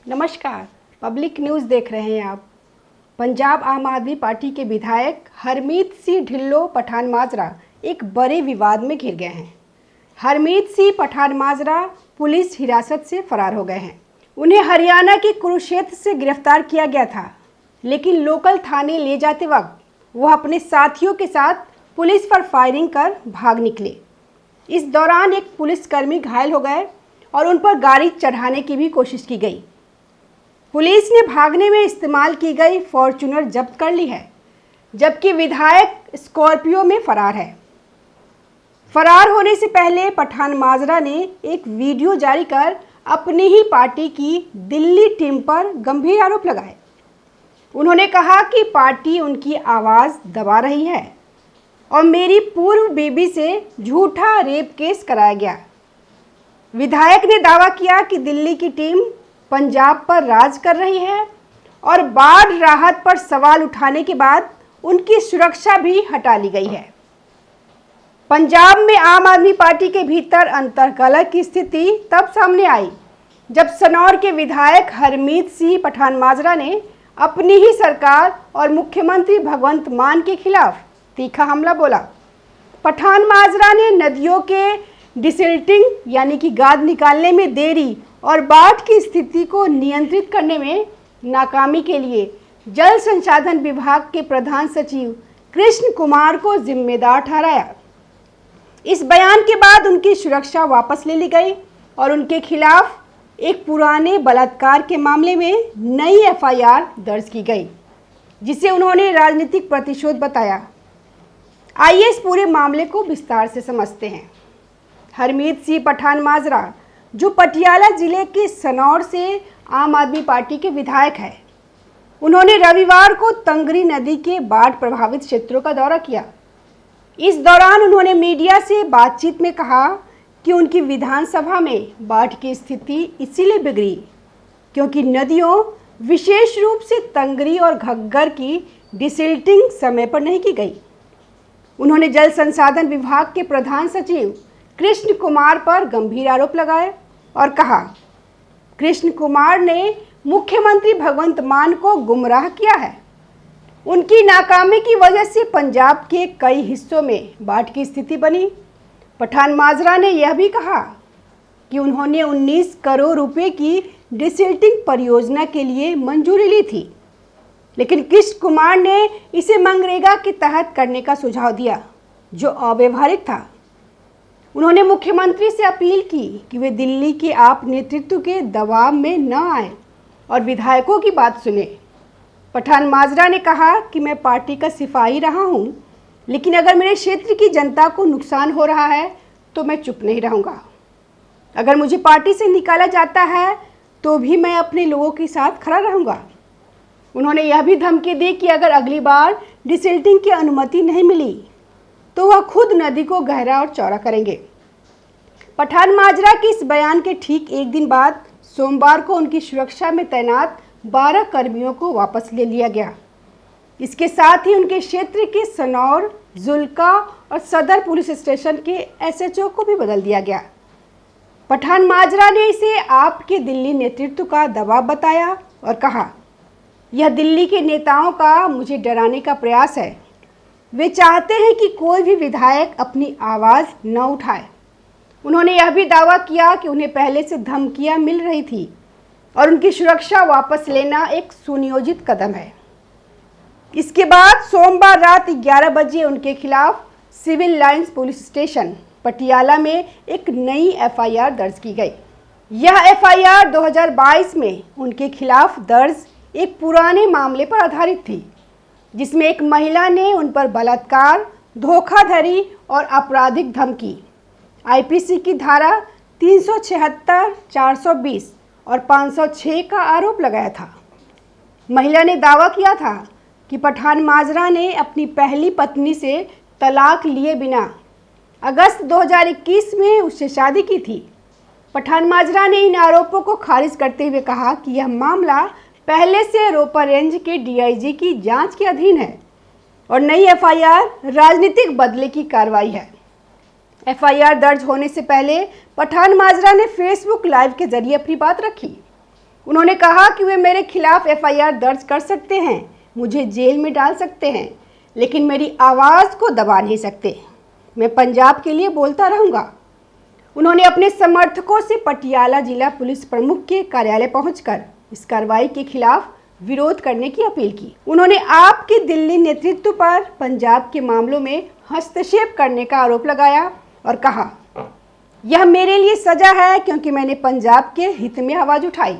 नमस्कार, public news देख रहे हैं आप। पंजाब आम आदमी पार्टी के विधायक हरमीत सिंह ढिल्लों पठान माजरा एक बड़े विवाद में घिर गए हैं। हरमीत सिंह पठान माजरा पुलिस हिरासत से फरार हो गए हैं। उन्हें हरियाणा के कुरुक्षेत्र से गिरफ्तार किया गया था, लेकिन लोकल थाने ले जाते वक्त वह अपने साथियों के साथ पुलिस पर फायरिंग कर भाग निकले। इस दौरान एक पुलिसकर्मी घायल हो गए और उन पर गाड़ी चढ़ाने की भी कोशिश की गई। पुलिस ने भागने में इस्तेमाल की गई फॉर्च्यूनर जब्त कर ली है, जबकि विधायक स्कॉर्पियो में फरार है। फरार होने से पहले पठान माजरा ने एक वीडियो जारी कर अपनी ही पार्टी की दिल्ली टीम पर गंभीर आरोप लगाए। उन्होंने कहा कि पार्टी उनकी आवाज़ दबा रही है और मेरी पूर्व बीबी से झूठा रेप केस कराया गया। विधायक ने दावा किया कि दिल्ली की टीम पंजाब पर राज कर रही है और बाढ़ राहत पर सवाल उठाने के बाद उनकी सुरक्षा भी हटा ली गई है। पंजाब में आम आदमी पार्टी के भीतर अंतर्कलह की स्थिति तब सामने आई जब सनौर के विधायक हरमीत सिंह पठान माजरा ने अपनी ही सरकार और मुख्यमंत्री भगवंत मान के खिलाफ तीखा हमला बोला। पठान माजरा ने नदियों के डिसिल्टिंग यानी कि गाद निकालने में देरी और बाढ़ की स्थिति को नियंत्रित करने में नाकामी के लिए जल संसाधन विभाग के प्रधान सचिव कृष्ण कुमार को जिम्मेदार ठहराया। इस बयान के बाद उनकी सुरक्षा वापस ले ली गई और उनके खिलाफ एक पुराने बलात्कार के मामले में नई एफआईआर दर्ज की गई, जिसे उन्होंने राजनीतिक प्रतिशोध बताया। आइए इस पूरे मामले को विस्तार से समझते हैं। हरमीत सिंह पठान माजरा, जो पटियाला जिले के सनौर से आम आदमी पार्टी के विधायक हैं, उन्होंने रविवार को तंगरी नदी के बाढ़ प्रभावित क्षेत्रों का दौरा किया। इस दौरान उन्होंने मीडिया से बातचीत में कहा कि उनकी विधानसभा में बाढ़ की स्थिति इसीलिए बिगड़ी क्योंकि नदियों, विशेष रूप से तंगरी और घग्गर की डिसिल्टिंग समय पर नहीं की गई। उन्होंने जल संसाधन विभाग के प्रधान सचिव कृष्ण कुमार पर गंभीर आरोप लगाए और कहा, कृष्ण कुमार ने मुख्यमंत्री भगवंत मान को गुमराह किया है। उनकी नाकामी की वजह से पंजाब के कई हिस्सों में बाढ़ की स्थिति बनी। पठान माजरा ने यह भी कहा कि उन्होंने 19 करोड़ रुपए की डिसिल्टिंग परियोजना के लिए मंजूरी ली थी, लेकिन कृष्ण कुमार ने इसे मनरेगा के तहत करने का सुझाव दिया, जो अव्यावहारिक था। उन्होंने मुख्यमंत्री से अपील की कि वे दिल्ली के आप नेतृत्व के दबाव में न आए और विधायकों की बात सुने। पठान माजरा ने कहा कि मैं पार्टी का सिपाही रहा हूं, लेकिन अगर मेरे क्षेत्र की जनता को नुकसान हो रहा है तो मैं चुप नहीं रहूंगा। अगर मुझे पार्टी से निकाला जाता है तो भी मैं अपने लोगों के साथ खड़ा रहूंगा। उन्होंने यह भी धमकी दी कि अगर अगली बार डिसिल्टिंग की अनुमति नहीं मिली तो वह खुद नदी को गहरा और चौड़ा करेंगे। पठान माजरा के इस बयान के ठीक एक दिन बाद सोमवार को उनकी सुरक्षा में तैनात 12 कर्मियों को वापस ले लिया गया। इसके साथ ही उनके क्षेत्र के सनौर, जुल्का और सदर पुलिस स्टेशन के एसएचओ को भी बदल दिया गया। पठान माजरा ने इसे आपके दिल्ली नेतृत्व का दबाव बताया और कहा, यह दिल्ली के नेताओं का मुझे डराने का प्रयास है। वे चाहते हैं कि कोई भी विधायक अपनी आवाज़ न उठाए। उन्होंने यह भी दावा किया कि उन्हें पहले से धमकियां मिल रही थी और उनकी सुरक्षा वापस लेना एक सुनियोजित कदम है। इसके बाद सोमवार रात 11 बजे उनके खिलाफ civil lines police station Patiala में एक नई एफआईआर दर्ज की गई। यह एफआईआर 2022 में उनके खिलाफ दर्ज एक पुराने मामले पर आधारित थी, जिसमें एक महिला ने उन पर बलात्कार, धोखाधड़ी और आपराधिक धमकी आईपीसी की धारा 376, 420 और 506 का आरोप लगाया था। महिला ने दावा किया था कि पठान माजरा ने अपनी पहली पत्नी से तलाक लिए बिना अगस्त 2021 में उससे शादी की थी। पठान माजरा ने इन आरोपों को खारिज करते हुए कहा कि यह मामला पहले से रोपर रेंज के डीआईजी की जांच के अधीन है और नई एफआईआर राजनीतिक बदले की कार्रवाई है। एफआईआर दर्ज होने से पहले पठान माजरा ने फेसबुक लाइव के जरिए अपनी बात रखी। उन्होंने कहा कि वे मेरे खिलाफ एफआईआर दर्ज कर सकते हैं, मुझे जेल में डाल सकते हैं, लेकिन मेरी आवाज़ को दबा नहीं सकते। मैं पंजाब के लिए बोलता रहूँगा। उन्होंने अपने समर्थकों से पटियाला जिला पुलिस प्रमुख के कार्यालय पहुंचकर इस कार्रवाई के खिलाफ विरोध करने की अपील की। उन्होंने आप के दिल्ली नेतृत्व पर पंजाब के मामलों में हस्तक्षेप करने का आरोप लगाया और कहा, यह मेरे लिए सजा है क्योंकि मैंने पंजाब के हित में आवाज़ उठाई।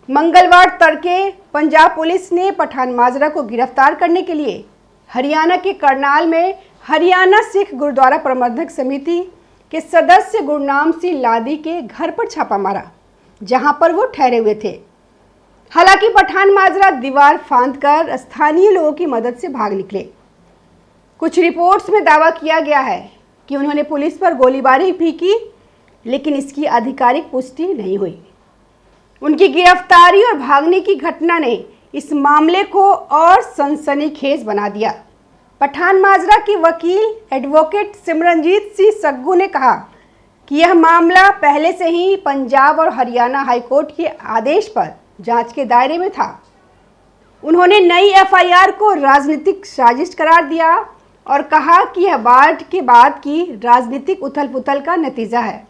मंगलवार तड़के पंजाब पुलिस ने पठान माजरा को गिरफ्तार करने के लिए हरियाणा के करनाल में हरियाणा सिख गुरुद्वारा प्रबंधक समिति के सदस्य गुरनाम सिंह लादी के घर पर छापा मारा, जहां पर वो ठहरे हुए थे। हालांकि पठान माजरा दीवार फांदकर स्थानीय लोगों की मदद से भाग निकले। कुछ रिपोर्ट्स में दावा किया गया है कि उन्होंने पुलिस पर गोलीबारी भी की, लेकिन इसकी आधिकारिक पुष्टि नहीं हुई। उनकी गिरफ्तारी और भागने की घटना ने इस मामले को और सनसनीखेज बना दिया। पठान माजरा की वकील एडवोकेट सिमरनजीत सिंह सग्गू ने कहा कि यह मामला पहले से ही पंजाब और हरियाणा हाईकोर्ट के आदेश पर जांच के दायरे में था। उन्होंने नई एफआईआर को राजनीतिक साजिश करार दिया और कहा कि यह बाढ़ के बाद की राजनीतिक उथल-पुथल का नतीजा है।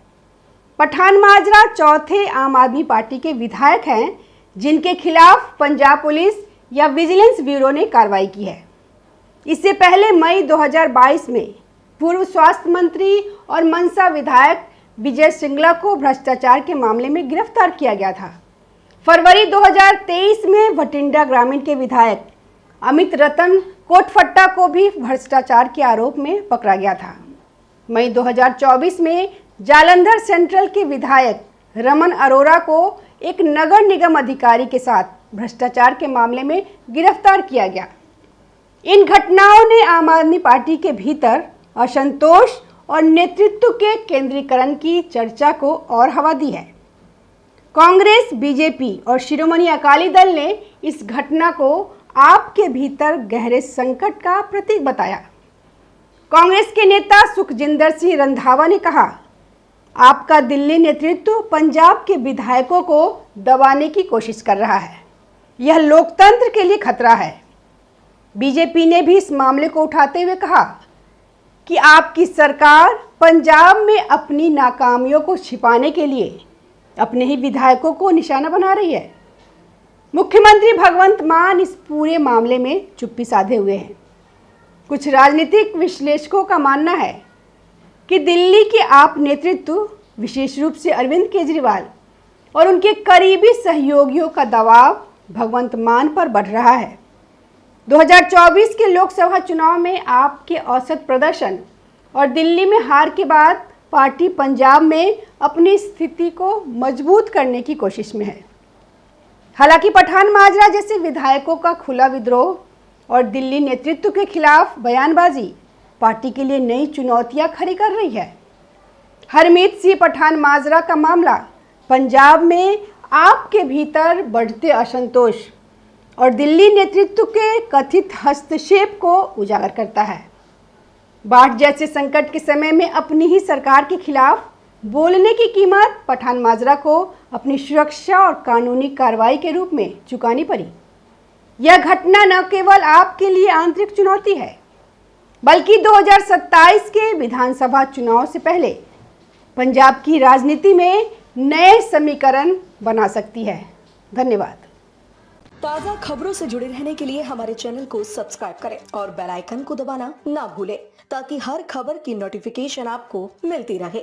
पठान माजरा चौथे आम आदमी पार्टी के विधायक हैं, जिनके खिलाफ पंजाब पुलिस या विजिलेंस ब्यूरो ने कार्रवाई की है। इससे पहले मई 2022 में पूर्व स्वास्थ्य मंत्री और मनसा विधायक विजय सिंगला को भ्रष्टाचार के मामले में गिरफ्तार किया गया था। फरवरी 2023 में भटिंडा ग्रामीण के विधायक अमित रतन कोटफट्टा को भी भ्रष्टाचार के आरोप में पकड़ा गया था। मई 2024 में जालंधर सेंट्रल के विधायक रमन अरोड़ा को एक नगर निगम अधिकारी के साथ भ्रष्टाचार के मामले में गिरफ्तार किया गया। इन घटनाओं ने आम आदमी पार्टी के भीतर असंतोष और नेतृत्व के केंद्रीकरण की चर्चा को और हवा दी है। कांग्रेस, बीजेपी और शिरोमणि अकाली दल ने इस घटना को आपके भीतर गहरे संकट का प्रतीक बताया। कांग्रेस के नेता सुखजिंदर सिंह रंधावा ने कहा, आपका दिल्ली नेतृत्व पंजाब के विधायकों को दबाने की कोशिश कर रहा है। यह लोकतंत्र के लिए खतरा है। बीजेपी ने भी इस मामले को उठाते हुए कहा कि आपकी सरकार पंजाब में अपनी नाकामियों को छिपाने के लिए अपने ही विधायकों को निशाना बना रही है। मुख्यमंत्री भगवंत मान इस पूरे मामले में चुप्पी साधे हुए हैं। कुछ राजनीतिक विश्लेषकों का मानना है कि दिल्ली के आप नेतृत्व, विशेष रूप से अरविंद केजरीवाल और उनके करीबी सहयोगियों का दबाव भगवंत मान पर बढ़ रहा है। 2024 के लोकसभा चुनाव में आपके औसत प्रदर्शन और दिल्ली में हार के बाद पार्टी पंजाब में अपनी स्थिति को मजबूत करने की कोशिश में है। हालांकि पठान माजरा जैसे विधायकों का खुला विद्रोह और दिल्ली नेतृत्व के खिलाफ बयानबाजी पार्टी के लिए नई चुनौतियां खड़ी कर रही है। हरमीत सिंह पठान माजरा का मामला पंजाब में आपके भीतर बढ़ते असंतोष और दिल्ली नेतृत्व के कथित हस्तक्षेप को उजागर करता है। बाढ़ जैसे संकट के समय में अपनी ही सरकार के खिलाफ बोलने की कीमत पठान माजरा को अपनी सुरक्षा और कानूनी कार्रवाई के रूप में चुकानी पड़ी। यह घटना न केवल आपके लिए आंतरिक चुनौती है, बल्कि 2027 के विधानसभा चुनाव से पहले पंजाब की राजनीति में नए समीकरण बना सकती है। धन्यवाद। ताज़ा खबरों से जुड़े रहने के लिए हमारे चैनल को सब्सक्राइब करें और बेल आइकन को दबाना ना भूलें, ताकि हर खबर की नोटिफिकेशन आपको मिलती रहे।